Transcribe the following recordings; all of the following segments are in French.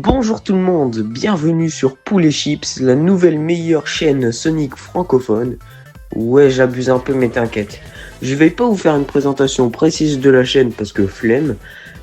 Bonjour tout le monde, bienvenue sur Poulet Chips, la nouvelle meilleure chaîne Sonic francophone. Ouais, j'abuse un peu mais t'inquiète. Je vais pas vous faire une présentation précise de la chaîne parce que flemme,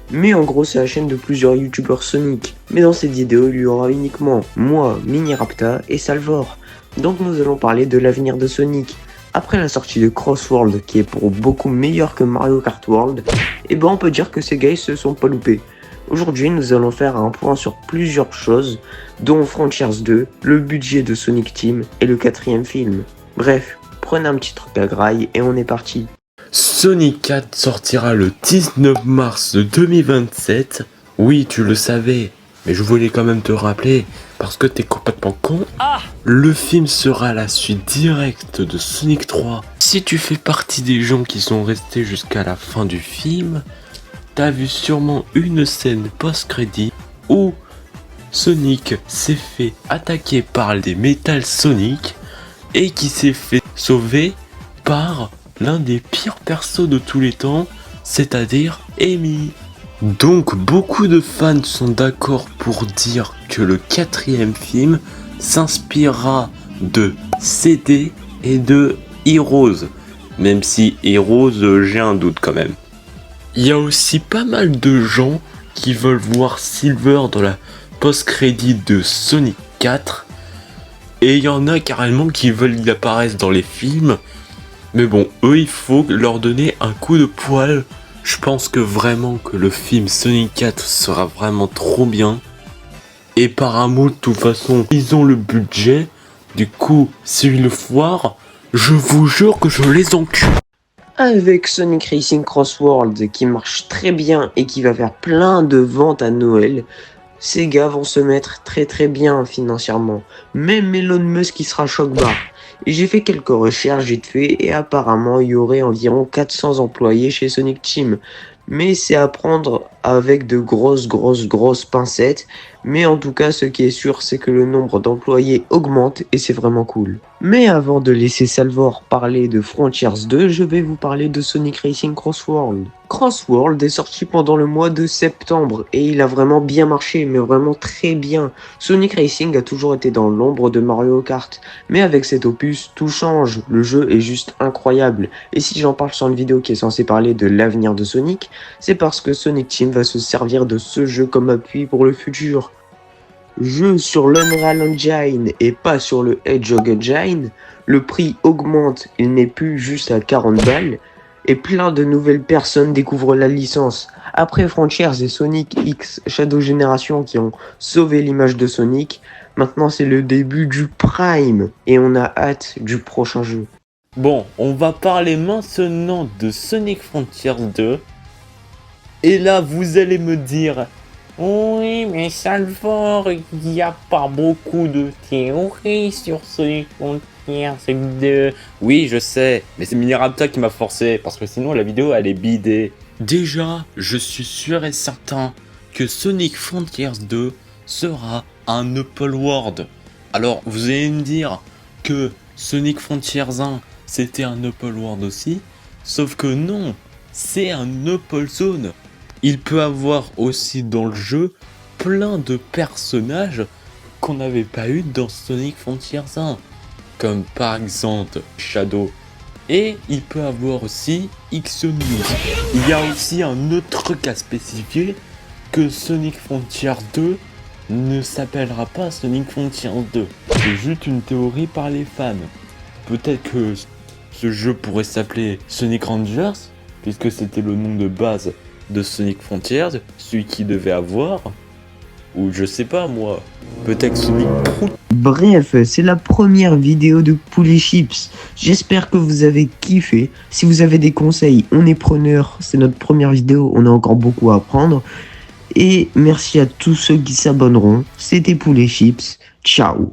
mais en gros c'est la chaîne de plusieurs youtubeurs Sonic. Mais dans cette vidéo il y aura uniquement moi, Minirapta et Salvor. Donc nous allons parler de l'avenir de Sonic. Après la sortie de Crossworld qui est pour beaucoup meilleur que Mario Kart World, et ben on peut dire que ces gars se sont pas loupés. Aujourd'hui, nous allons faire un point sur plusieurs choses, dont Frontiers 2, le budget de Sonic Team et le 4e film. Bref, prenez un petit truc à graille et on est parti. Sonic 4 sortira le 19 mars 2027. Oui, tu le savais, mais je voulais quand même te rappeler, parce que t'es complètement con. Le film sera la suite directe de Sonic 3. Si tu fais partie des gens qui sont restés jusqu'à la fin du film, t'as vu sûrement une scène post-crédit où Sonic s'est fait attaquer par des Metal Sonic et qui s'est fait sauver par l'un des pires persos de tous les temps, c'est-à-dire Amy. Donc beaucoup de fans sont d'accord pour dire que le 4e film s'inspirera de CD et de Heroes, même si Heroes j'ai un doute quand même. Il y a aussi pas mal de gens qui veulent voir Silver dans la post-crédit de Sonic 4. Et il y en a carrément qui veulent qu'il apparaisse dans les films. Mais bon, eux, il faut leur donner un coup de poil. Je pense que vraiment que le film Sonic 4 sera vraiment trop bien. Et Paramount, de toute façon, ils ont le budget. Du coup, s'ils le foirent, je vous jure que je les encule. Avec Sonic Racing Crossworld qui marche très bien et qui va faire plein de ventes à Noël, ces gars vont se mettre très bien financièrement. Même Elon Musk qui sera choc barre. Et j'ai fait quelques recherches vite fait et apparemment il y aurait environ 400 employés chez Sonic Team. Mais c'est à prendre avec de grosses pincettes. Mais en tout cas, ce qui est sûr, c'est que le nombre d'employés augmente et c'est vraiment cool. Mais avant de laisser Salvor parler de Frontiers 2, je vais vous parler de Sonic Racing Crossworld. Crossworld est sorti pendant le mois de septembre et il a vraiment bien marché, mais vraiment très bien. Sonic Racing a toujours été dans l'ombre de Mario Kart, mais avec cet opus, tout change. Le jeu est juste incroyable. Et si j'en parle sur une vidéo qui est censée parler de l'avenir de Sonic, c'est parce que Sonic Team va se servir de ce jeu comme appui pour le futur. Jeu sur l'Unreal Engine et pas sur le Hedgehog Engine, le prix augmente, il n'est plus juste à 40 balles, et plein de nouvelles personnes découvrent la licence. Après Frontiers et Sonic X Shadow Generation qui ont sauvé l'image de Sonic, maintenant c'est le début du Prime, et on a hâte du prochain jeu. Bon, on va parler maintenant de Sonic Frontiers 2. Et là, vous allez me dire, oui, mais Salvor, il n'y a pas beaucoup de théories sur Sonic Frontiers 2. Oui, je sais, mais c'est Minirapta qui m'a forcé, parce que sinon la vidéo elle est bidée. Déjà, je suis sûr et certain que Sonic Frontiers 2 sera un open world. Alors, vous allez me dire que Sonic Frontiers 1, c'était un open world aussi, sauf que non, c'est un open zone. Il peut avoir aussi dans le jeu plein de personnages qu'on n'avait pas eu dans Sonic Frontiers 1, comme par exemple Shadow. Et il peut avoir aussi Ixonu. Il y a aussi un autre truc à spécifier, que Sonic Frontiers 2 ne s'appellera pas Sonic Frontiers 2. C'est juste une théorie par les fans. Peut-être que ce jeu pourrait s'appeler Sonic Rangers, puisque c'était le nom de base de Sonic Frontiers, celui qui devait avoir, ou je sais pas moi, peut-être Sonic Prout. Bref, c'est la première vidéo de Poulet Chips. J'espère que vous avez kiffé. Si vous avez des conseils, on est preneur. C'est notre première vidéo, on a encore beaucoup à apprendre. Et merci à tous ceux qui s'abonneront. C'était Poulet Chips. Ciao.